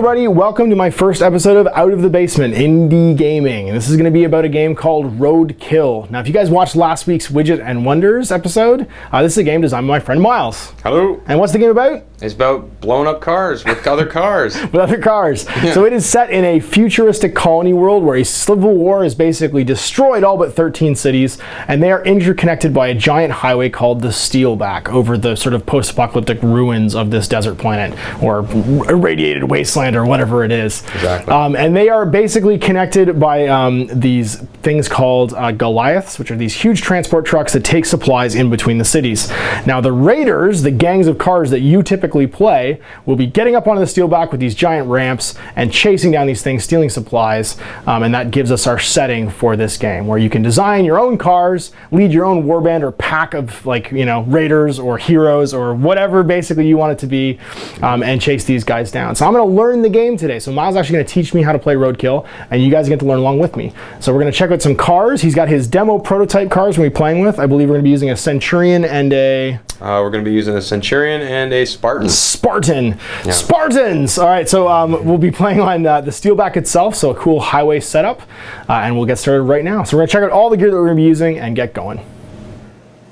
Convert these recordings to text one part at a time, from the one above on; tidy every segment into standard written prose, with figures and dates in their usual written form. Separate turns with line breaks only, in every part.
everybody, welcome to my first episode of Out of the Basement Indie Gaming. And this is going to be about a game called Roadkill. Now, if you guys watched last week's Widget and Wonders episode, this is a game designed by my friend Miles.
Hello.
And what's the game about?
It's about blowing up cars with other cars.
With other cars. Yeah. So it is set in a futuristic colony world where a civil war has basically destroyed all but 13 cities, and they are interconnected by a giant highway called the Steelback over the sort of post-apocalyptic ruins of this desert planet, or irradiated wasteland, or whatever it is.
Exactly.
And they are basically connected by these things called Goliaths, which are these huge transport trucks that take supplies in between the cities. Now the raiders, the gangs of cars that you typically play, will be getting up onto the Steelback with these giant ramps and chasing down these things, stealing supplies, and that gives us our setting for this game, where you can design your own cars, lead your own warband or pack of, like, you know, raiders or heroes or whatever basically you want it to be, and chase these guys down. So I'm going to learn the game today. So Miles is actually going to teach me how to play Roadkill, and you guys get to learn along with me. So we're going to check out some cars. He's got his demo prototype cars we're going to be playing with. I believe we're going to be using a Centurion and a...
we're going to be using a Centurion and a Spartan.
Yeah. Spartans! All right, so we'll be playing on the Steelback itself, so a cool highway setup, and we'll get started right now. So we're going to check out all the gear that we're going to be using and get going.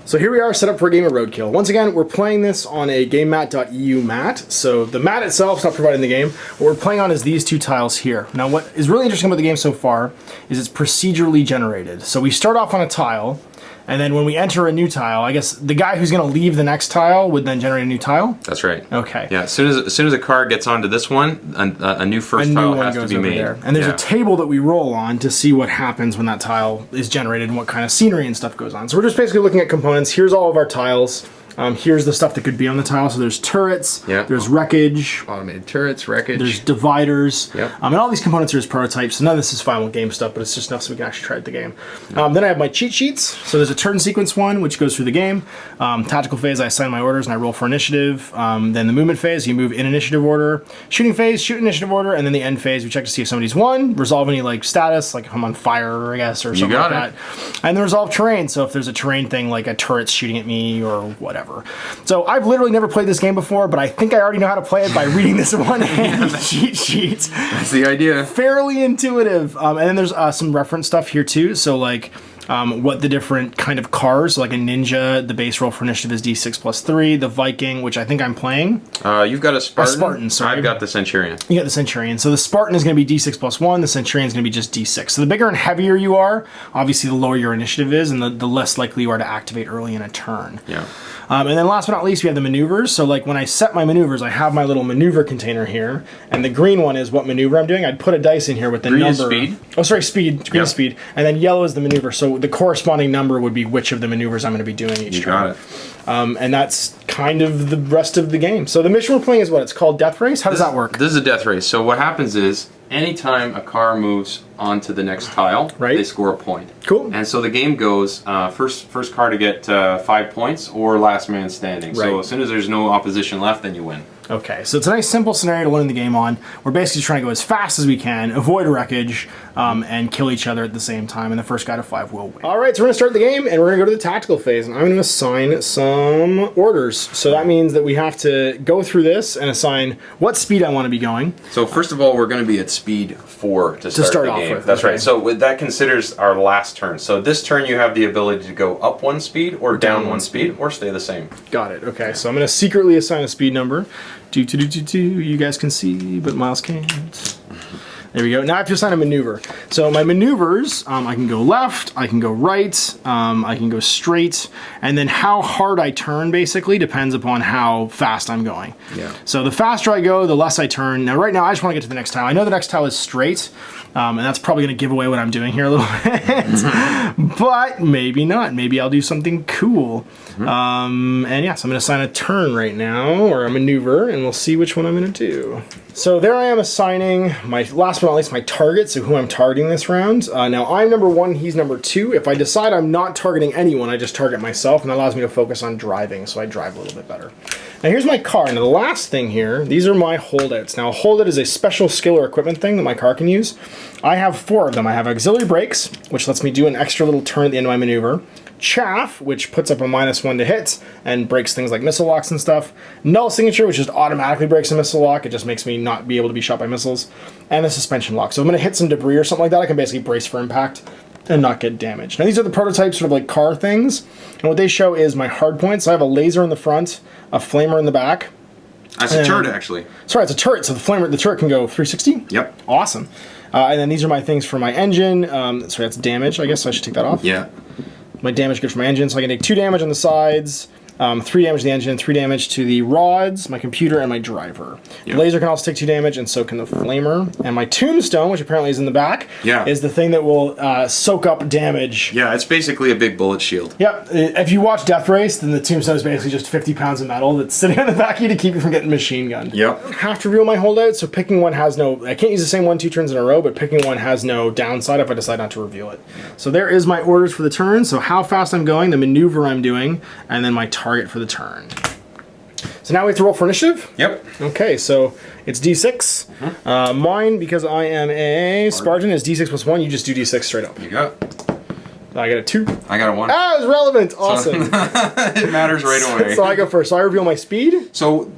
So here we are, set up for a game of Roadkill. Once again, we're playing this on a GameMat.eu mat. So the mat itself is not provided in the game. What we're playing on is these two tiles here. Now what is really interesting about the game so far is it's procedurally generated. So we start off on a tile, and then when we enter a new tile, I guess the guy who's going to leave the next tile would then generate a new tile?
That's right.
Okay.
Yeah, as soon as a car gets onto this one, a new first tile has to be made.
There. And there's a table that we roll on to see what happens when that tile is generated and what kind of scenery and stuff goes on. So we're just basically looking at components. Here's all of our tiles. Here's the stuff that could be on the tile. So there's turrets, there's wreckage,
automated turrets, wreckage,
there's dividers,
and
all these components are just prototypes. So none of this is final game stuff, but it's just enough so we can actually try out the game. Then I have my cheat sheets. So there's a turn sequence one, which goes through the game. Tactical phase, I assign my orders and I roll for initiative. Then the movement phase, you move in initiative order. Shooting phase, shoot initiative order. And then the end phase, we check to see if somebody's won, resolve any like status, like if I'm on fire, I guess, or something like that. And then resolve terrain. So if there's a terrain thing, like a turret's shooting at me or whatever. So I've literally never played this game before, but I think I already know how to play it by reading this one handy cheat sheet.
That's the idea.
Fairly intuitive. And then there's some reference stuff here too. So like what the different kind of cars, like a Ninja, the base roll for initiative is D6 plus 3. The Viking, which I think I'm playing.
You've got a Spartan.
A Spartan, sorry.
I've got the Centurion. You
got the Centurion. So the Spartan is going to be D6 plus 1. The Centurion is going to be just D6. So the bigger and heavier you are, obviously the lower your initiative is, and the less likely you are to activate early in a turn.
Yeah.
And then last but not least, we have the maneuvers. So like when I set my maneuvers, I have my little maneuver container here, and the green one is what maneuver I'm doing. I'd put a dice in here with the
green
number.
Is speed.
Oh, sorry, speed. Green is speed. And then yellow is the maneuver. So the corresponding number would be which of the maneuvers I'm going to be doing each turn.
You got it.
And that's kind of the rest of the game. So the mission we're playing is what? It's called Death Race? How does that work?
This is a death race. So what happens is, anytime a car moves onto the next tile, they score a point.
Cool.
And so the game goes first car to get 5 points or last man standing. So as soon as there's no opposition left, then you win.
Okay, so it's a nice simple scenario to learn the game on. We're basically trying to go as fast as we can, avoid wreckage, and kill each other at the same time, and the first guy to 5 will win. Alright, so we're going to start the game, and we're going to go to the tactical phase, and I'm going to assign some orders. So that means that we have to go through this and assign what speed I want to be going.
So first of all, we're going to be at speed 4 to start the
off
game.
with.
That's right. So that considers our last turn. So this turn you have the ability to go up 1 speed, or down 1 speed, or stay the same.
Got it. Okay, so I'm going to secretly assign a speed number. You guys can see, but Miles can't. There we go. Now I have to assign a maneuver. So my maneuvers, I can go left, I can go right, I can go straight, and then how hard I turn basically depends upon how fast I'm going.
Yeah.
So the faster I go, the less I turn. Now right now I just want to get to the next tile. I know the next tile is straight, and that's probably going to give away what I'm doing here a little bit. But maybe not. Maybe I'll do something cool. And yeah, so I'm going to assign a turn right now, or a maneuver, and we'll see which one I'm going to do. So there I am assigning my, last but not least, my target, so who I'm targeting this round. Now I'm number 1, he's number 2. If I decide I'm not targeting anyone, I just target myself, and that allows me to focus on driving, so I drive a little bit better. Now here's my car. Now the last thing here, these are my holdouts. Now a holdout is a special skill or equipment thing that my car can use. I have 4 of them. I have auxiliary brakes, which lets me do an extra little turn at the end of my maneuver. Chaff, which puts up a -1 to hit and breaks things like missile locks and stuff. Null Signature, which just automatically breaks a missile lock. It just makes me not be able to be shot by missiles. And the Suspension Lock. So if I'm going to hit some debris or something like that, I can basically brace for impact and not get damaged. Now these are the prototype sort of like car things. And what they show is my hard points. So I have a laser in the front, a flamer in the back.
That's a turret, actually.
Sorry, it's a turret. So the turret can go 360?
Yep.
Awesome. And then these are my things for my engine. Sorry, that's damage. I guess I should take that off.
Yeah.
My damage good for my engine, so I can take 2 damage on the sides, 3 damage to the engine, 3 damage to the rods, my computer, and my driver.
Yep.
The laser can also take 2 damage, and so can the flamer. And my tombstone, which apparently is in the back, is the thing that will soak up damage.
Yeah, it's basically a big bullet shield.
Yep. If you watch Death Race, then the tombstone is basically just 50 pounds of metal that's sitting on the back of you to keep you from getting machine gunned.
Yep.
I don't have to reveal my holdout, so picking one has no... I can't use the same 1-2 turns in a row, but picking one has no downside if I decide not to reveal it. So there is my orders for the turn. So how fast I'm going, the maneuver I'm doing, and then my target for the turn. So now we have to roll for initiative?
Yep.
Okay, so it's D6. Mine, because I am a Spartan, is D6 plus 1. You just do D6 straight up.
You got.
I got a 2.
I got a 1.
Ah, it was relevant. Awesome.
It matters right away.
So I go first. So I reveal my speed.
So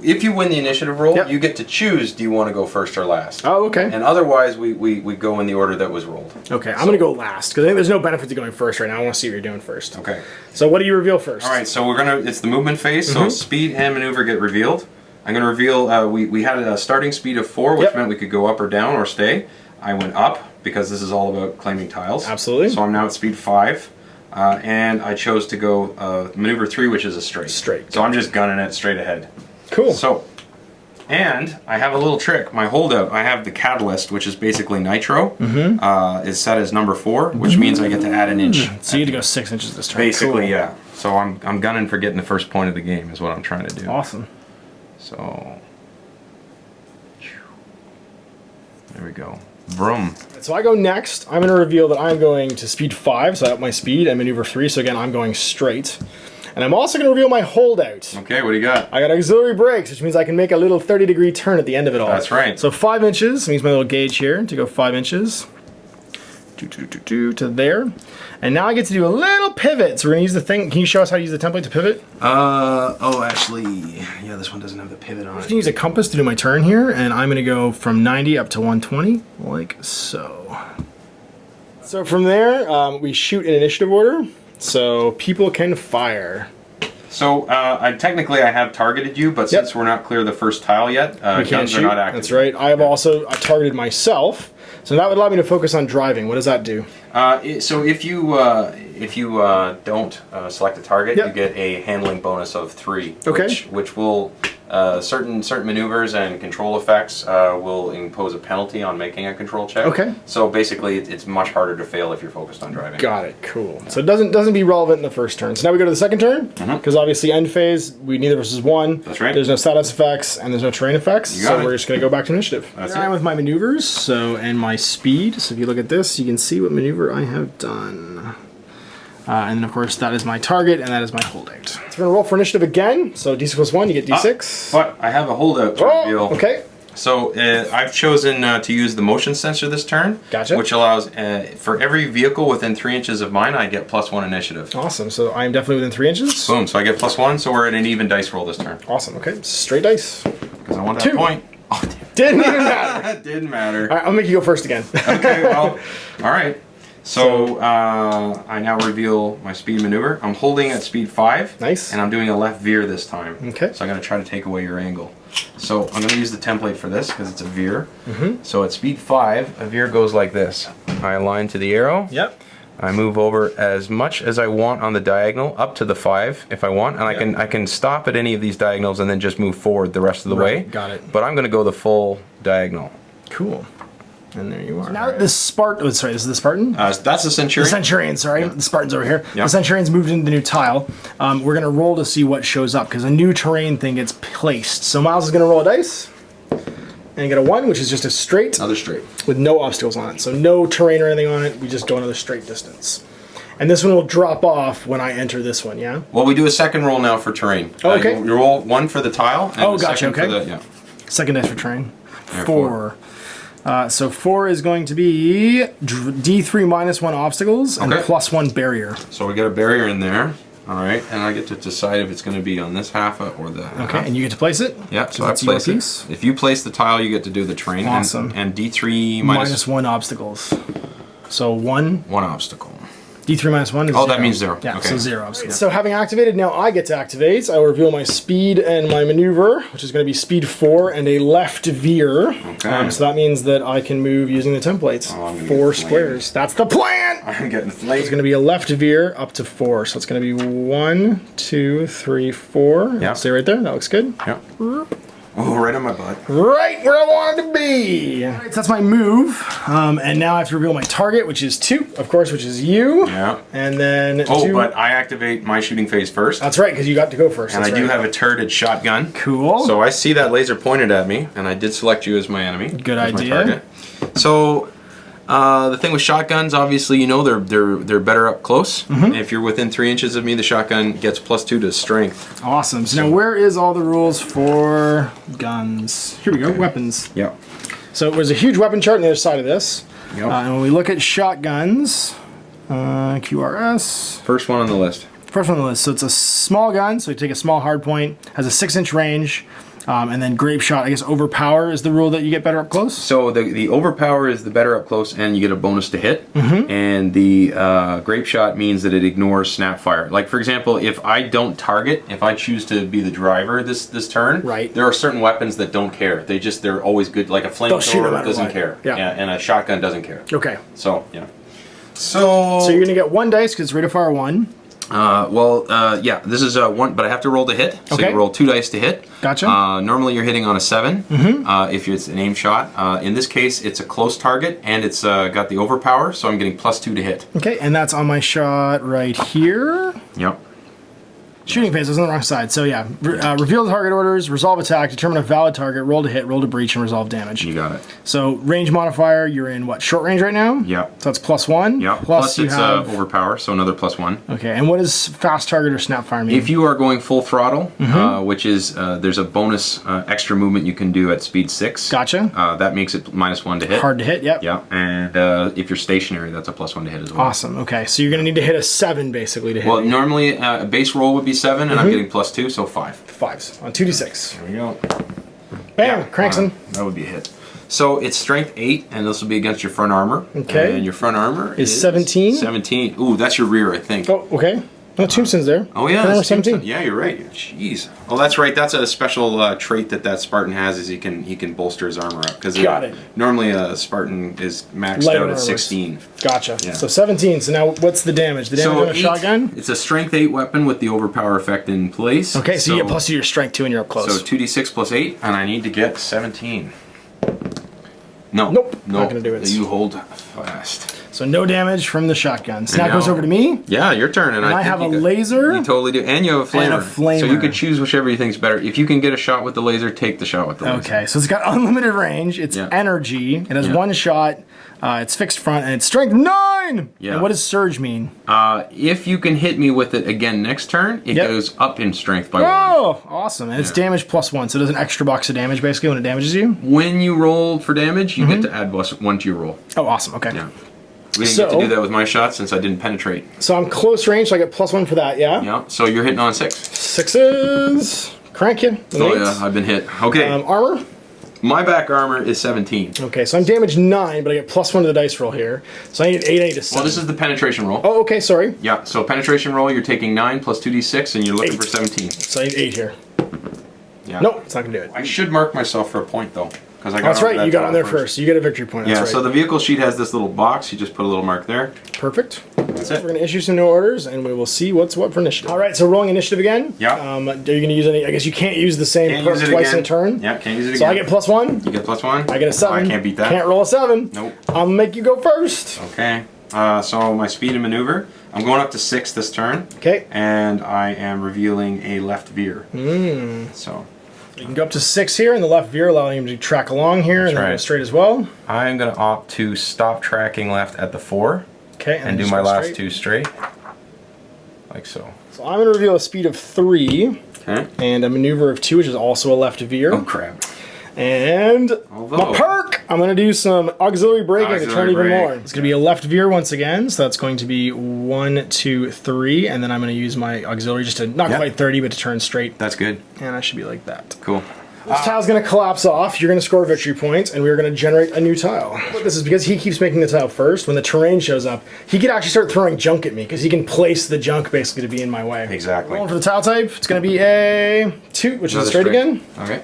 if you win the initiative roll, you get to choose, do you want to go first or last?
Oh, okay.
And otherwise, we go in the order that was rolled.
Okay, I'm going to go last, because I think there's no benefit to going first right now. I want to see what you're doing first.
Okay.
So what do you reveal first?
All right, so it's the movement phase, so speed and maneuver get revealed. I'm going to reveal, we had a starting speed of 4, which meant we could go up or down or stay. I went up, because this is all about claiming tiles.
Absolutely.
So I'm now at speed 5. And I chose to go maneuver 3, which is a straight.
Straight.
So I'm just gunning it straight ahead.
Cool.
So, and I have a little trick. My holdout, I have the catalyst, which is basically nitro, is set as number 4, which means I get to add an inch.
So you get to go 6 inches this turn.
Basically, yeah. So I'm gunning for getting the first point of the game is what I'm trying to do.
Awesome.
So, there we go. Vroom.
So I go next. I'm going to reveal that I'm going to speed 5, so I up my speed, and maneuver 3, so again, I'm going straight. And I'm also going to reveal my holdout.
Okay, what do you got?
I got auxiliary brakes, which means I can make a little 30-degree turn at the end of it all.
That's right.
So 5 inches, means my little gauge here, to go 5 inches. To there. And now I get to do a little pivot. So we're going to use the thing. Can you show us how to use the template to pivot?
Actually, yeah, this one doesn't have the pivot on
I
it.
can use a compass to do my turn here, and I'm going to go from 90 up to 120, like so. So from there, we shoot in initiative order, so people can fire.
So, technically I have targeted you, but since we're not clear of the first tile yet, guns are not active.
That's right. I have also targeted myself, so that would allow me to focus on driving. What does that do?
So if you don't select a target, you get a handling bonus of 3, which will certain maneuvers and control effects will impose a penalty on making a control check.
Okay.
So basically, it's much harder to fail if you're focused on driving.
Got it. Cool. So it doesn't be relevant in the first turn. So now we go to the second turn, because obviously end phase we neither versus 1.
That's right.
There's no status effects and there's no terrain effects. So we're just going to go back to initiative.
That's
it. With my maneuvers, and my speed. So if you look at this, you can see what maneuver I have done. And then, of course, that is my target, and that is my holdout. So we're going to roll for initiative again. So D6 plus 1, you get D6.
But I have a holdout to reveal.
Okay.
So I've chosen to use the motion sensor this turn.
Gotcha.
Which allows, for every vehicle within 3 inches of mine, I get +1 initiative.
Awesome. So I'm definitely within 3 inches.
Boom. So I get +1, so we're at an even dice roll this turn.
Awesome. Okay. Straight dice.
Because I want that
2.
point. Oh, damn.
Didn't even matter.
Didn't matter.
All right, I'll make you go first again.
Okay, well, all right. So I now reveal my speed maneuver. I'm holding at speed 5.
Nice.
And I'm doing a left veer this time.
Okay.
So I'm going to try to take away your angle. So I'm going to use the template for this because it's a veer.
Mm-hmm.
So at speed 5, a veer goes like this. I align to the arrow.
Yep.
I move over as much as I want on the diagonal, up to the 5 if I want, and I can stop at any of these diagonals and then just move forward the rest of the way.
Got it.
But I'm going to go the full diagonal.
Cool. And there you are. So now the Spartan. Oh, sorry, this is the Spartan.
That's the Centurion.
The Centurion. Sorry, the Spartan's over here.
Yeah.
The Centurion's moved into the new tile. We're gonna roll to see what shows up because a new terrain thing gets placed. So Miles is gonna roll a dice and get a 1, which is just a straight.
Another straight.
With no obstacles on it. So no terrain or anything on it. We just go another straight distance. And this one will drop off when I enter this one. Yeah.
Well, we do a second roll now for terrain.
Oh, okay.
You roll 1 for the tile. And
Oh,
the
gotcha.
second
Okay.
For the,
Second dice for terrain.
Yeah,
4. So 4 is going to be D3 -1 obstacles and +1 barrier.
So we got a barrier in there. All right, and I get to decide if it's going to be on this half or the half.
Okay, and you get to place it?
Yeah, so I place it. If you place the tile, you get to do the terrain.
Awesome.
And D3
-1 obstacles. So 1.
1 obstacle.
D3 -1 is
0. That means 0.
Yeah,
okay.
so 0 obstacles. So having activated, now I get to activate. I will reveal my speed and my maneuver, which is going to be speed 4 and a left veer.
Okay.
So that means that I can move using the templates. 4 squares. That's the plan!
I'm getting flamed.
It's going to be a left veer up to 4. So it's going to be 1, 2, 3, 4.
Yeah.
Stay right there. That looks good.
Yeah. Oh, right on my butt.
Right where I wanted to be. All right, so that's my move. And now I have to reveal my target, which is 2, of course, which is you.
Yeah.
And then
but I activate my shooting phase first.
That's right, because you got to go first.
And I do have a turreted shotgun.
Cool.
So I see that laser pointed at me, and I did select you as my enemy.
Good idea.
My target. So the thing with shotguns, obviously, you know, they're better up close. If you're within 3 inches of me, the shotgun gets +2 to strength.
Awesome. So now where is all the rules for guns? Here we go, weapons.
Yeah.
So there's a huge weapon chart on the other side of this.
Yep.
And when we look at shotguns, QRS.
First one on the list.
First one on the list. So it's a small gun, so you take a small hard point, has a 6-inch range, and then grape shot, I guess overpower is the rule that you get better up close?
So the overpower is the better up close, and you get a bonus to hit. And the grape shot means that it ignores snap fire. Like, for example, if I don't target, if I choose to be the driver this turn, there are certain weapons that don't care. They're always good. Like a flamethrower doesn't care. Yeah. And a shotgun doesn't care.
Okay.
So, yeah. So
you're going to get 1 dice because it's rate of fire 1.
Yeah, this is 1, but I have to roll to hit. So you roll 2 dice to hit.
Gotcha.
Normally you're hitting on a 7 if it's an aim shot. In this case, it's a close target, and it's got the overpower, so I'm getting +2 to hit.
Okay, and that's on my shot right here.
Yep.
Shooting phase is on the wrong side. So yeah, reveal the target orders, resolve attack, determine a valid target, roll to hit, roll to breach, and resolve damage.
You got it.
So range modifier, you're in what, short range right now?
Yeah.
So that's +1.
Yeah. Plus you have overpower, so another +1.
Okay, and what does fast target or snap fire mean?
If you are going full throttle, which is there's a bonus extra movement you can do at speed 6.
Gotcha.
That makes it -1 to hit.
Hard to hit. Yep.
Yeah. And if you're stationary, that's a +1 to hit as well.
Awesome. Okay, so you're going to need to hit a 7 basically to hit.
Well, normally a base roll would be 7, and I'm getting +2, so 5.
5s on 2d6.
There we go.
Bam, Crankson.
That would be a hit. So it's strength 8, and this will be against your front armor.
Okay.
And your front armor
is 17.
17. Ooh, that's your rear, I think.
Oh, okay. No, Tombstone's there.
Oh yeah,
that's 17.
Yeah, you're right. Jeez. Oh, that's right. That's a special trait that Spartan has, is he can bolster his armor up, because normally a Spartan is maxed out at 16.
Gotcha.
Yeah.
So 17. So now what's the damage? The damage on a shotgun?
It's a strength 8 weapon with the overpower effect in place.
Okay, so you get +2 to your strength 2 and you're up close.
So 2d6 + 8, and I need to get 17. No.
Nope. Not gonna do it.
You hold fast.
So no damage from the shotgun. So now it goes over to me.
Yeah, your turn. And
I have a laser.
You totally do. And you have a flamer.
And a flamer.
So you could choose whichever you think's better. If you can get a shot with the laser, take the shot with the laser.
Okay, so it's got unlimited range. It's energy. It has 1 shot. It's fixed front, and it's strength 9!
Yeah.
And what does surge mean?
If you can hit me with it again next turn, it goes up in strength by 1.
Oh, awesome. And it's damage +1, so it does an extra box of damage basically when it damages you?
When you roll for damage, you get to add +1 to your roll.
Oh, awesome. Okay.
Yeah. We didn't get to do that with my shot since I didn't penetrate.
So I'm close range, so I get +1 for that, yeah?
Yeah, so you're hitting on 6.
6s. Crank you.
Oh yeah, I've been hit. Okay.
Armor?
My back armor is 17.
Okay, so I'm damage 9, but I get +1 to the dice roll here. So I need 8, I need a 7.
Well, this is the penetration roll.
Oh, okay, sorry.
Yeah, so penetration roll, you're taking 9 plus 2d6, and you're looking for 17.
So I need 8 here.
Yeah.
Nope, it's not going to do it.
I should mark myself for a point, though.
That's right, you got on there first. You get a victory point.
Yeah,
that's right.
so the vehicle sheet has this little box. You just put a little mark there.
Perfect.
That's it.
We're going to issue some new orders, and we will see what's what for initiative. All right, so rolling initiative again.
Yeah.
Are you going to use any? I guess you can't use the same perk twice in a turn.
Yeah, can't use it again.
So I get +1.
You get +1.
I get a 7.
Oh, I can't beat that.
Can't roll a 7.
Nope.
I'll make you go first.
Okay. So my speed and maneuver. I'm going up to 6 this turn.
Okay.
And I am revealing a left veer. So.
You can go up to 6 here, and the left veer allowing him to track along here, and then go straight as well.
I'm going to opt to stop tracking left at the 4.
Okay.
And do my last 2 straight. Like so.
So I'm going to reveal a speed of 3.
Okay.
And a maneuver of 2, which is also a left veer.
Oh crap.
And my perk! I'm going to do some auxiliary braking to turn even more. It's going to be a left veer once again, so that's going to be 1, 2, 3, and then I'm going to use my auxiliary just to, not quite 30, but to turn straight.
That's good.
And I should be like that.
Cool.
This tile's going to collapse off, you're going to score victory points, and we're going to generate a new tile. This is because he keeps making the tile first. When the terrain shows up, he could actually start throwing junk at me, because he can place the junk basically to be in my way.
Exactly.
Rolling for the tile type, it's going to be a 2, which is straight again.
Okay.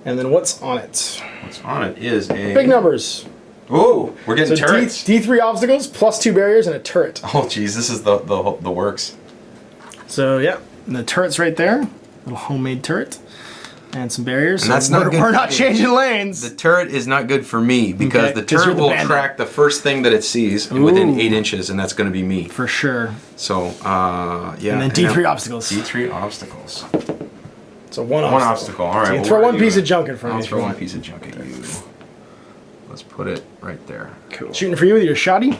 And then what's on it?
What's on it is a...
Big numbers.
Ooh, we're getting turrets.
D3 obstacles, plus 2 barriers, and a turret.
Oh, geez, this is the works.
So, yeah, and the turret's right there. Little homemade turret. And some barriers.
And that's not good.
We're not changing lanes.
The turret is not good for me, because the turret will track the first thing that it sees within 8 inches, and that's going to be me.
For sure.
So, yeah.
And then D3 obstacles.
D3 obstacles.
So one obstacle.
One obstacle, all right.
So you throw one piece of junk in front of you.
I'll throw one piece of junk at you. Let's put it right there.
Cool. Shooting for you with your shotty?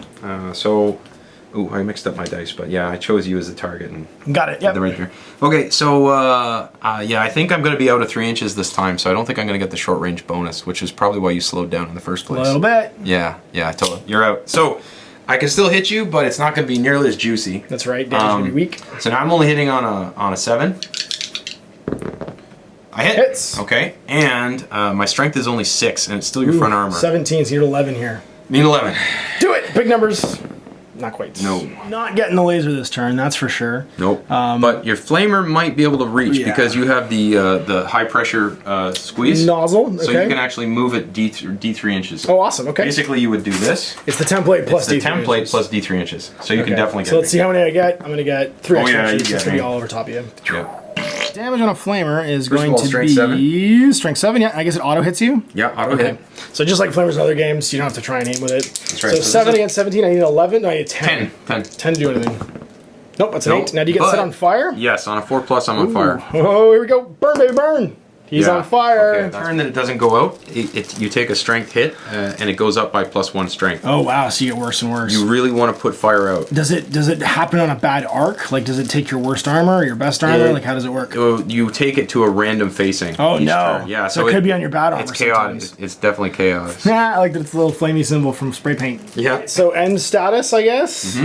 Ooh, I mixed up my dice, but yeah, I chose you as the target. And
got it, yep.
Right there. Okay, so, yeah, I think I'm going to be out of 3 inches this time, so I don't think I'm going to get the short range bonus, which is probably why you slowed down in the first place.
A little bit.
Yeah, I told you. You're out. So, I can still hit you, but it's not going to be nearly as juicy.
That's right, damage going to be weak.
So now I'm only hitting on a 7. I hit.
Hits.
Okay, and my strength is only 6, and it's still your front armor.
17, so you need 11 here.
Need 11.
Do it! Big numbers. Not quite.
No.
Not getting the laser this turn, that's for sure.
Nope. But your flamer might be able to reach because you have the high pressure squeeze.
Nozzle, okay.
So you can actually move it D3 inches.
Oh, awesome, okay.
Basically, you would do this.
It's the template plus D3
inches. It's the template
inches.
plus D3 inches. So you can definitely get
So let's see how many I get. I'm going to get 3 extra inches. It's going to be all over top of you.
Yeah.
Damage on a flamer is going to
strength
be
7.
Strength 7. Yeah, I guess it auto hits you.
Yeah, auto hit.
So just like flamers in other games, you don't have to try and aim with it.
That's right.
So 7 against 17. I need 11. No, I need 10.
10.
10 to do anything. Nope, that's an 8. Now do you get set on fire?
Yes, on a 4+, I'm on fire.
Oh, here we go. Burn, baby, burn. He's on fire.
Okay. Turn that it doesn't go out, you take a strength hit, and it goes up by +1 strength.
Oh wow, so you get worse and worse.
You really want to put fire out.
Does it happen on a bad arc? Like, does it take your worst armor or your best armor? Like, how does it work?
You take it to a random facing.
Oh no.
Turn. Yeah,
so it could be on your bad armor.
It's chaotic. It's definitely chaos.
Yeah, I like that it's a little flamey symbol from spray paint.
Yeah.
So end status, I guess.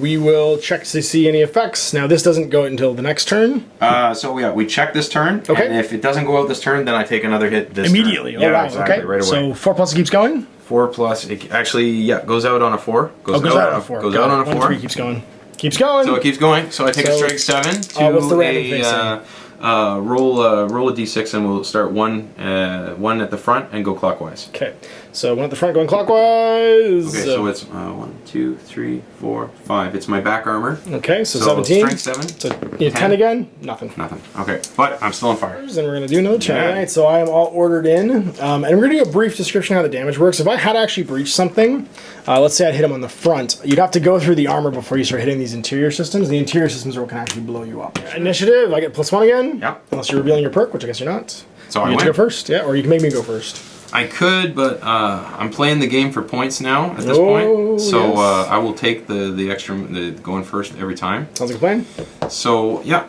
We will check to see any effects. Now this doesn't go until the next turn.
So yeah, we check this turn.
Okay.
And if it doesn't go out this turn, then I take another hit this
immediately.
turn.
Oh,
Yeah,
wow.
exactly.
Okay.
Right away.
So 4+ keeps going.
4+. It actually, goes out on a 4.
Goes out on a 4.
Goes out on a 4.
3 keeps going. Keeps going.
So it keeps going. So I take a strength 7 to
what's the random facing?
roll a d6, and we'll start one at the front and go clockwise.
Okay. So 1 at the front going clockwise.
Okay, so it's 1, 2, 3, 4, 5. It's my back armor.
Okay, so 17.
Strength 7.
So you have 10 again? Nothing.
Nothing. Okay, but I'm still on fire.
And we're going to do another turn. All right, so I am all ordered in. And we're going to do a brief description of how the damage works. If I had actually breached something, let's say I'd hit him on the front, you'd have to go through the armor before you start hitting these interior systems. The interior systems are what can actually blow you up. Initiative, I get +1 again.
Yep.
Unless you're revealing your perk, which I guess you're not.
So
you get to go first, yeah, or you can make me go first.
I could, but I'm playing the game for points now at this point. So
yes.
I will take the extra, going first every time.
Sounds like a plan.
So yeah,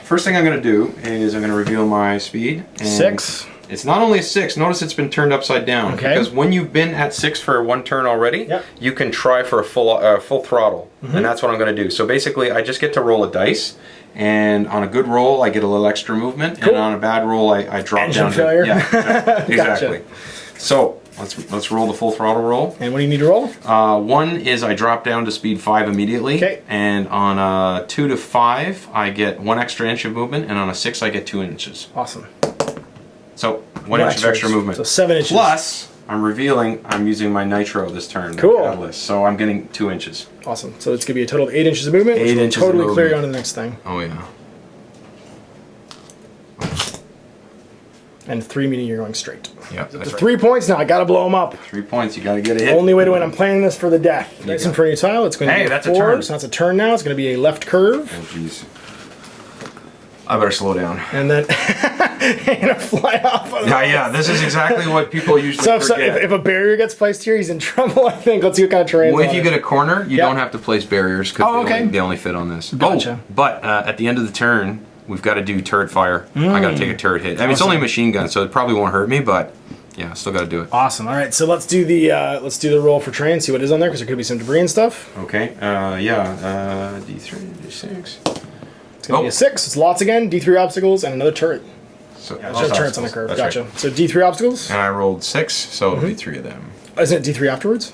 first thing I'm going to do is I'm going to reveal my speed. And
6.
It's not only a 6. Notice it's been turned upside down.
Okay.
Because when you've been at 6 for 1 turn already, you can try for a full throttle, and that's what I'm going to do. So basically, I just get to roll a dice. And on a good roll, I get a little extra movement, and on a bad roll, I drop down.
Failure.
Yeah, exactly.
Gotcha.
So let's roll the full throttle roll.
And what do you need to roll?
1 is I drop down to speed 5 immediately.
Okay.
And on a 2 to 5, I get 1 extra inch of movement, and on a 6, I get 2 inches.
Awesome.
So 1 inch of extra movement.
So 7 inches.
Plus, I'm using my nitro this turn.
Cool.
Catalyst, so I'm getting 2 inches.
Awesome. So it's going to be a total of 8 inches of movement, which
8
will
inches
totally
of
clear you
movement.
on to the next thing.
Oh yeah.
And 3 meaning you're going straight.
Yeah, that's right.
3 points now. I got to blow them up.
3 points. You got to get a hit.
Only way to win. I'm playing this for the death. Nice and for a new tile. It's going to be
that's
4,
a turn.
so that's a turn now. It's going to be a left curve.
Oh jeez. I better slow down.
And then you're going to fly off.
Yeah. This is exactly what people usually forget.
So if a barrier gets placed here, he's in trouble, I think. Let's see what kind of terrain.
Well, if you get a corner, you don't have to place barriers because they only fit on this.
Gotcha.
But at the end of the turn, we've got to do turret fire. I got to take a turret hit. I mean, it's only a machine gun, so it probably won't hurt me, but yeah, still got to do it.
Awesome. All right, so let's do the roll for train. See what is on there because there could be some debris and stuff.
Okay. Yeah. D3, D6.
It's gonna be a 6. It's lots again. D3 obstacles and another turret.
So
yeah, there's turrets on the curve.
That's
Gotcha.
Right.
So D3 obstacles.
And I rolled 6, so it'll be 3 of them.
Isn't it D3 afterwards?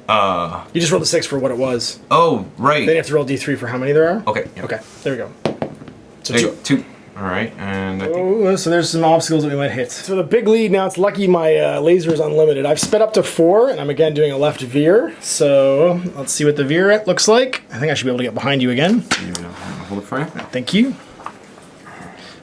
You just rolled a 6 for what it was.
Oh, right.
Then you have to roll D3 for how many there are.
Okay. Yeah.
Okay. There we go. So
there you go. 2. All right, and I think
oh, so there's some obstacles that we might hit. So the big lead now, it's lucky my laser is unlimited. I've sped up to 4, and I'm again doing a left veer. So let's see what the veer looks like. I think I should be able to get behind you again.
hold it for you.
Thank you.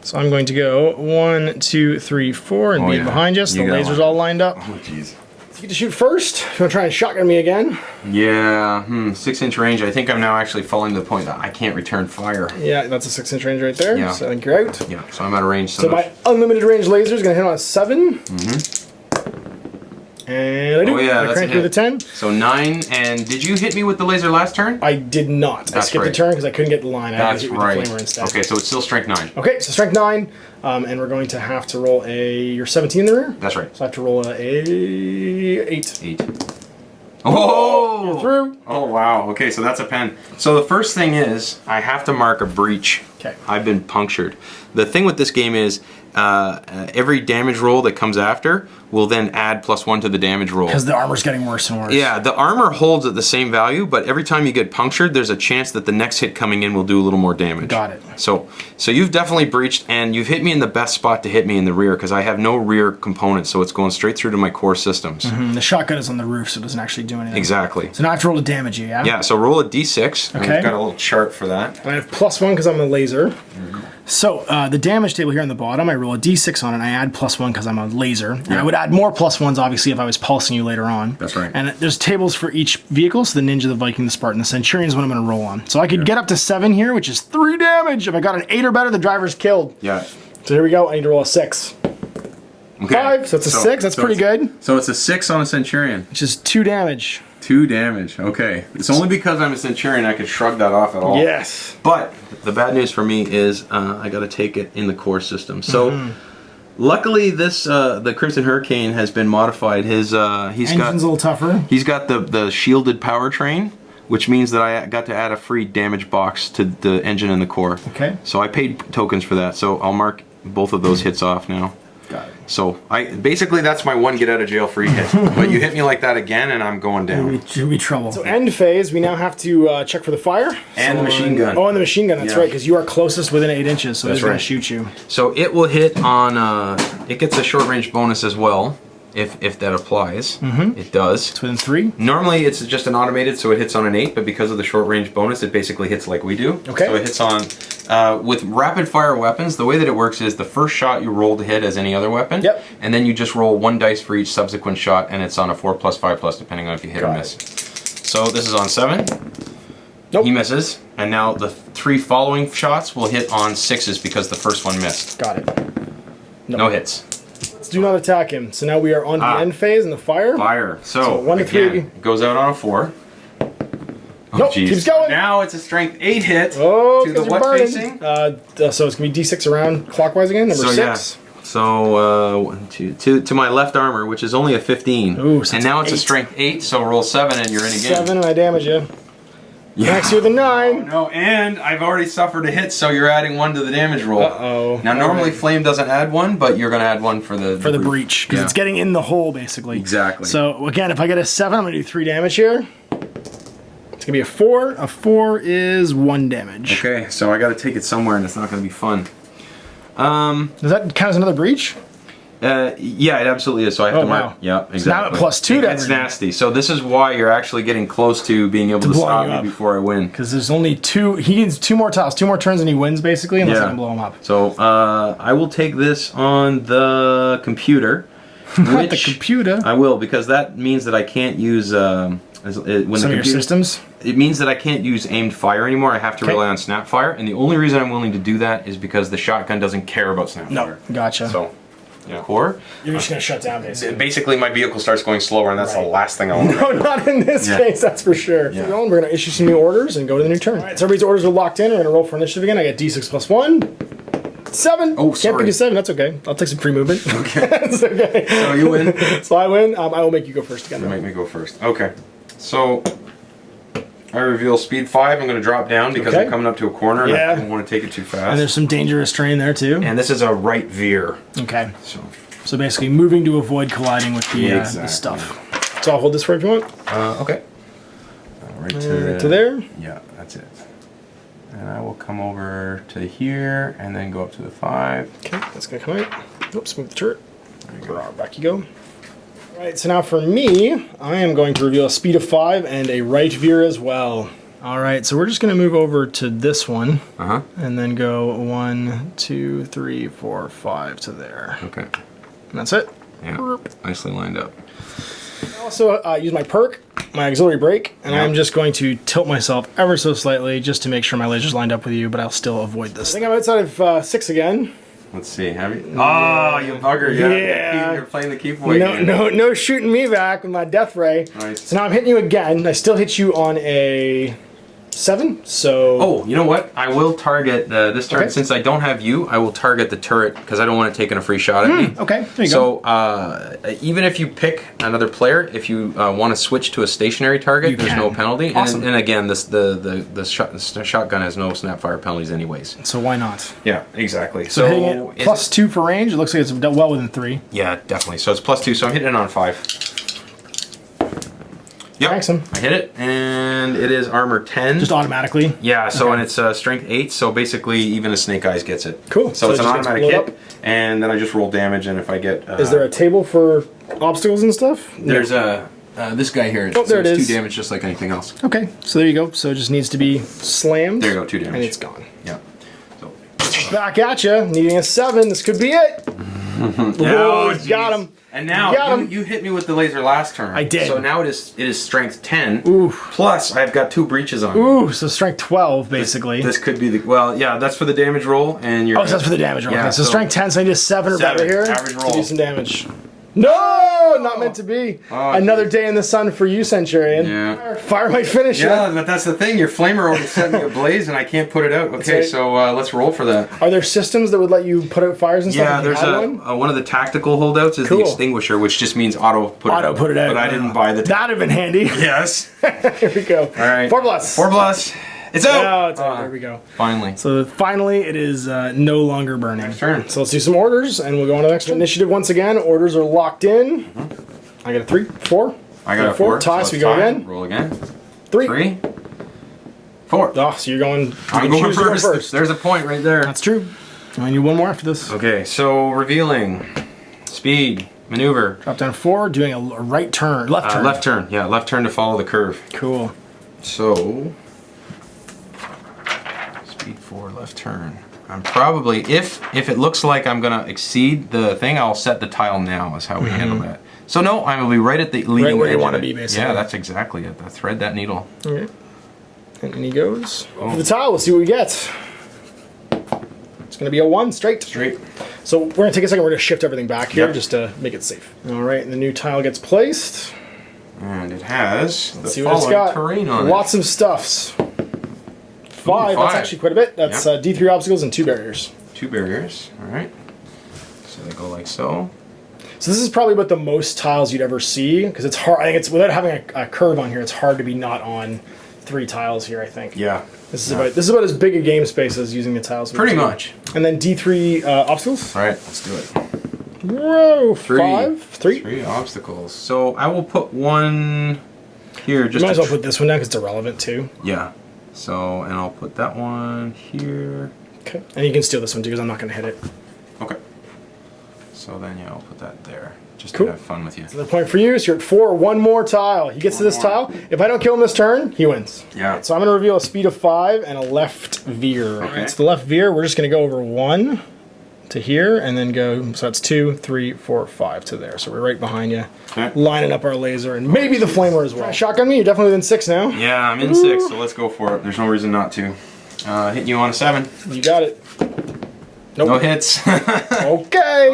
So I'm going to go 1, 2, 3, 4, and be behind you. So the laser's all lined up.
Oh, jeez.
You get to shoot first. If you want to try and shotgun me again.
Yeah, 6-inch range. I think I'm now actually falling to the point that I can't return fire.
Yeah, that's a 6-inch range right there.
Yeah.
So I think you're out.
Yeah, so I'm out of range.
So my unlimited range laser is going to hit on a 7. And I do. I crank through the 10.
So 9. And did you hit me with the laser last turn?
I did not. I skipped the turn because I couldn't get the line. I had to hit with the flamer instead.
Okay, so it's still strength 9.
Okay, so strength 9. And we're going to have to roll you're 17 in the rear?
That's right.
So I have to roll a 8.
8. Oh!
You're through.
Oh, wow. Okay, so that's a pen. So the first thing is, I have to mark a breach.
Okay.
I've been punctured. The thing with this game is, every damage roll that comes after will then add +1 to the damage roll.
Because the armor's getting worse and worse.
Yeah, the armor holds at the same value, but every time you get punctured, there's a chance that the next hit coming in will do a little more damage.
Got it.
So you've definitely breached, and you've hit me in the best spot to hit me in the rear, because I have no rear components, so it's going straight through to my core systems.
The shotgun is on the roof, so it doesn't actually do anything.
Exactly.
So now I have to roll to damage you, yeah?
Yeah, so roll a d6.
Okay.
I've got a little chart for that.
And I have +1 because I'm a laser. So the damage table here on the bottom, I roll a d6 on it, and I add +1 because I'm a laser. And I would add more +1s, obviously, if I was pulsing you later on.
That's right.
And there's tables for each vehicle, so the Ninja, the Viking, the Spartan, the Centurion is what I'm going to roll on. So I could get up to 7 here, which is 3 damage. If I got an 8 or better, the driver's killed.
Yeah.
So here we go. I need to roll a 6.
Okay.
5, so it's a 6. That's pretty good.
So it's a 6 on a Centurion.
Which is 2 damage.
2 damage. Okay. It's only because I'm a Centurion I could shrug that off at all.
Yes.
But the bad news for me is I got to take it in the core system. So luckily, this the Crimson Hurricane has been modified. He's
Engine's a little tougher.
He's got the shielded powertrain, which means that I got to add a free damage box to the engine and the core.
Okay.
So I paid tokens for that. So I'll mark both of those hits off now.
Got it.
So basically that's my one get out of jail free hit. But you hit me like that again, and I'm going down.
It'll be trouble. So end phase, we now have to check for the fire
and the machine gun.
Oh, and the machine gun. That's right, because you are closest within 8 inches, so it's going to shoot you.
So it will hit on. It gets a short range bonus as well. If that applies, it does.
It's within 3?
Normally it's just an automated, so it hits on an 8, but because of the short range bonus, it basically hits like we do.
Okay.
So it hits on, with rapid fire weapons, the way that it works is the first shot you roll to hit as any other weapon.
Yep.
And then you just roll 1 dice for each subsequent shot, and it's on a 4+, 5+, depending on if you hit or miss. So this is on 7.
Nope.
He misses, and now the 3 following shots will hit on 6s because the first one missed.
Got it. Nope.
No hits.
Do not attack him. So now we are on the end phase and the fire.
Fire. So
1 to 3.
It goes out on a 4. Oh,
nope,
geez.
keeps going.
Now it's a strength 8 hit.
Oh,
to the what
burning.
facing?
So it's going to be D6 around clockwise again, number 6.
Yeah. So 1, 2, to my left armor, which is only a 15.
Ooh, so
and now it's
8.
a strength 8, so roll 7 and you're in again.
7 and I damage you.
Yeah.
Next to the 9.
Oh, no, and I've already suffered a hit, so you're adding 1 to the damage roll.
Uh-oh.
Now normally Flame doesn't add 1, but you're going to add 1 for the
breach, because it's getting in the hole basically.
Exactly.
So again, if I get a 7, I'm going to do 3 damage here. It's going to be a 4. A 4 is 1 damage.
Okay, so I got to take it somewhere, and it's not going to be fun.
Does that count as another breach?
Yeah, it absolutely is. So I have to mark.
Wow.
Yeah, exactly.
So now at +2 damage.
It's nasty. So this is why you're actually getting close to being able to stop me before I win.
Because there's only 2. He needs 2 more tiles, 2 more turns, and he wins basically, unless I can blow him up.
So I will take this on the computer.
Not the computer.
I will, because that means that I can't use when
some of your systems.
It means that I can't use aimed fire anymore. I have to rely on snap fire, and the only reason I'm willing to do that is because the shotgun doesn't care about snap fire.
Gotcha.
So. Yeah. Core.
You're just going to shut down, basically.
Basically, my vehicle starts going slower, and that's the last thing I want.
No, not in this case, that's for sure.
Yeah.
So we're going to issue some new orders and go to the new turn. All right, so everybody's orders are locked in. We're going to roll for initiative again. I get D6 +1. 7.
Oh,
Can't
sorry.
be 7. That's okay. I'll take some free movement.
Okay.
That's okay.
So you win.
So I win. I will make you go first again.
You make me go first. Okay. So I reveal speed 5. I'm going to drop down because I'm coming up to a corner and I don't want to take it too fast.
And there's some dangerous terrain there too.
And this is a right veer.
Okay. So basically moving to avoid colliding with the stuff. So I'll hold this for if you want.
Okay. Right
to there?
Yeah, that's it. And I will come over to here and then go up to the 5.
Okay, that's going to come out. Oops, move the turret. There you go. Back you go. All right, so now for me, I am going to reveal a speed of 5 and a right veer as well. All right, so we're just going to move over to this one. And then go 1, 2, 3, 4, 5 to there.
Okay.
And that's it.
Yeah, nicely lined up.
I also use my perk, my auxiliary brake, and I'm just going to tilt myself ever so slightly just to make sure my laser's lined up with you, but I'll still avoid this. I think I'm outside of 6 again.
Let's see. Have you? Oh, you bugger! Yeah. You're playing the keep away.
No shooting me back with my death ray.
Nice.
So now I'm hitting you again. I still hit you on a 7. So.
Oh, you know what? I will target this turret since I don't have you. I will target the turret because I don't want it taking a free shot at me.
Okay. There you go.
So even if you pick another player, if you want to switch to a stationary target, there's no penalty.
Awesome.
And again, the shotgun has no snapfire penalties, anyways.
So why not?
Yeah, exactly.
So hitting it +2 for range. It looks like it's well within 3.
Yeah, definitely. So it's +2. So I'm hitting it on 5. Yep, I hit it, and it is armor 10.
Just automatically?
Yeah, so and it's strength 8, so basically even a Snake Eyes gets it.
Cool.
So it's an automatic hit, and then I just roll damage, and if I get...
is there a table for obstacles and stuff?
There's this guy here.
Oh, there it is.
2 damage, just like anything else.
Okay, so there you go. So it just needs to be slammed.
There you go, 2 damage.
And it's gone.
Yeah. So.
Back at you, needing a 7. This could be it.
Oh,
got him.
And now you hit me with the laser last turn.
I did.
So now it is strength 10.
Oof.
Plus I've got 2 breaches on.
Ooh, so strength 12 basically.
This could be the that's for the damage roll, and you're.
Oh, so that's for the damage roll.
Yeah,
okay, so strength 10, so I need a 7 or better here.
Average roll.
To do some damage. No, not meant to be.
Oh,
another day in the sun for you, Centurion.
Yeah.
Fire might finish it.
Yeah, but that's the thing. Your flamer already set me ablaze, and I can't put it out. Okay, so let's roll for that.
Are there systems that would let you put out fires and stuff?
Yeah, there's one of the tactical holdouts is the extinguisher, which just means auto put it out. But I didn't buy the.
That'd have been handy.
Yes.
Here we go.
All right.
4 plus.
4 plus. It's out.
Oh, it's out. There we go.
Finally.
So finally, it is no longer burning.
Next turn.
So let's do some orders, and we'll go on to the next initiative once again. Orders are locked in. I got a 3, 4.
I got a 4.
Tie, so we go again.
Roll again.
3.
4.
Oh, so you're going.
I'm going first. There's a point right there.
That's true. I need 1 more after this.
Okay, so revealing speed. Maneuver.
Drop down 4, doing a right turn. Left turn.
Left turn. Yeah, left turn to follow the curve.
Cool.
So, speed 4, left turn. I'm probably, if it looks like I'm going to exceed the thing, I'll set the tile now is how we handle that. So no, I will be right at the leading
right where
edge
you want to
of it.
be, basically.
Yeah, that's exactly it. Thread that needle.
Okay. And he goes. For the tile, we'll see what we get. It's going to be a 1 straight.
Straight.
So we're going to take a second. We're going to shift everything back here just to make it safe. All right, and the new tile gets placed.
And it has the
see what it's got.
terrain on it.
Lots of stuffs. 5, that's actually quite a bit. That's D3 obstacles and 2 barriers.
2 barriers, all right. So they go like so.
So this is probably about the most tiles you'd ever see, because it's hard. I think it's without having a curve on here, it's hard to be not on 3 tiles here. I think.
Yeah.
This is about as big a game space as using the tiles.
Pretty much.
And then D3 obstacles.
All right, let's do it.
Whoa,
3.
5, 3.
3 obstacles. So I will put 1 here. Just
you might as well put this one down because it's irrelevant too.
Yeah. So and I'll put that one here.
Okay. And you can steal this one too because I'm not going to hit it.
Okay. So then I'll put that there. Just to have fun with you.
So the point for you is you're at 4. 1 more tile. He gets to this tile. If I don't kill him this turn, he wins.
Yeah.
So I'm going to reveal a speed of 5 and a left veer.
Okay.
It's the left veer. We're just going to go over 1 to here and then go. So that's 2, 3, 4, 5 to there. So we're right behind you, lining up our laser and maybe the flamer as well. Shotgun me. You're definitely within 6 now.
Yeah, I'm in 6. So let's go for it. There's no reason not to. Hitting you on a 7.
You got it. Nope.
No hits.
Okay.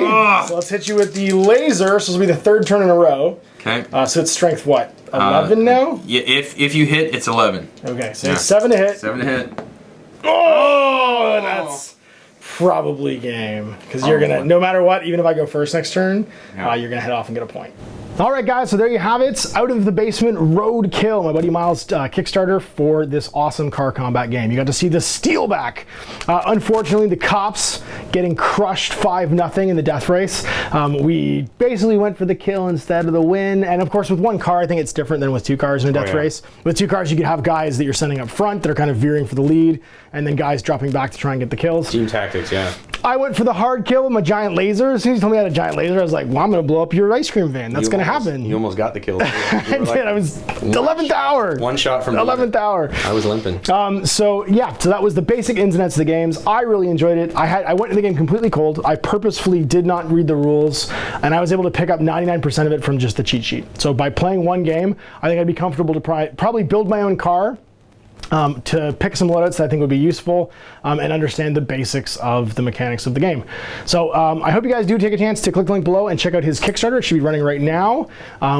So let's hit you with the laser. So this will be the 3rd turn in a row.
Okay.
So it's strength what? 11 now?
Yeah. If you hit, it's 11.
Okay. So it's 7 to hit.
7 to hit.
Oh, that's probably game, because you're gonna, no matter what, even if I go first next turn, you're gonna head off and get a point. All right, guys, so there you have it. Out of the Basement Roadkill, my buddy Miles' Kickstarter for this awesome car combat game. You got to see the Steelback. Unfortunately, the cops getting crushed 5-0 in the death race. We basically went for the kill instead of the win. And of course, with one car, I think it's different than with two cars in a death race. With two cars, you could have guys that you're sending up front that are kind of veering for the lead, and then guys dropping back to try and get the kills.
Team tactics, yeah.
I went for the hard kill with my giant laser. As soon as he told me I had a giant laser, I was like, well, I'm going to blow up your ice cream van. That's going to happen.
You almost got the kill.
I did. I was 11th hour.
One shot from
11th hour.
I was limping.
So that was the basic ins and outs of the games. I really enjoyed it. I went into the game completely cold. I purposefully did not read the rules, and I was able to pick up 99% of it from just the cheat sheet. So by playing one game, I think I'd be comfortable to probably build my own car. To pick some loadouts that I think would be useful and understand the basics of the mechanics of the game. So I hope you guys do take a chance to click the link below and check out his Kickstarter. It should be running right now,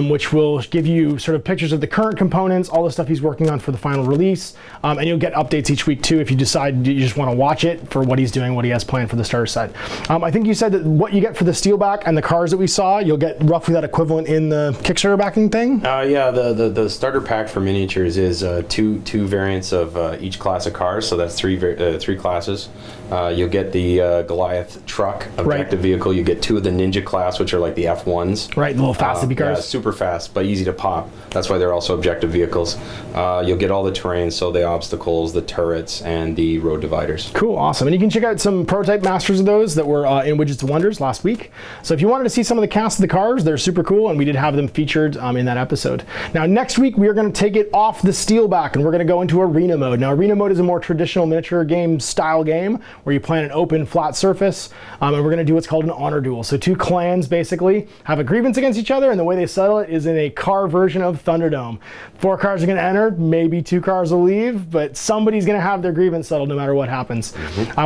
which will give you sort of pictures of the current components, all the stuff he's working on for the final release, and you'll get updates each week too if you decide you just want to watch it for what he's doing, what he has planned for the starter set. I think you said that what you get for the Steelback and the cars that we saw, you'll get roughly that equivalent in the Kickstarter backing thing?
Yeah, the starter pack for miniatures is two variants of each class of cars, so that's three classes. You'll get the Goliath truck objective vehicle. You get two of the Ninja class, which are like the F1s.
Right, the little fast cars.
Yeah, super fast, but easy to pop. That's why they're also objective vehicles. You'll get all the terrain, so the obstacles, the turrets, and the road dividers.
Cool, awesome. And you can check out some prototype masters of those that were in Widgets of Wonders last week. So if you wanted to see some of the cast of the cars, they're super cool, and we did have them featured in that episode. Now, next week, we are going to take it off the Steelback, and we're going to go into Arena Mode. Now, Arena Mode is a more traditional miniature game style game where you play on an open, flat surface, and we're going to do what's called an honor duel. So two clans basically have a grievance against each other, and the way they settle it is in a car version of Thunderdome. 4 cars are going to enter, maybe 2 cars will leave, but somebody's going to have their grievance settled no matter what happens.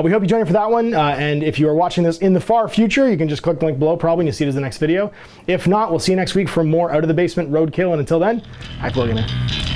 We hope you join in for that one, and if you are watching this in the far future, you can just click the link below probably and you'll see it as the next video. If not, we'll see you next week for more Out of the Basement Roadkill, and until then, happy wargaming.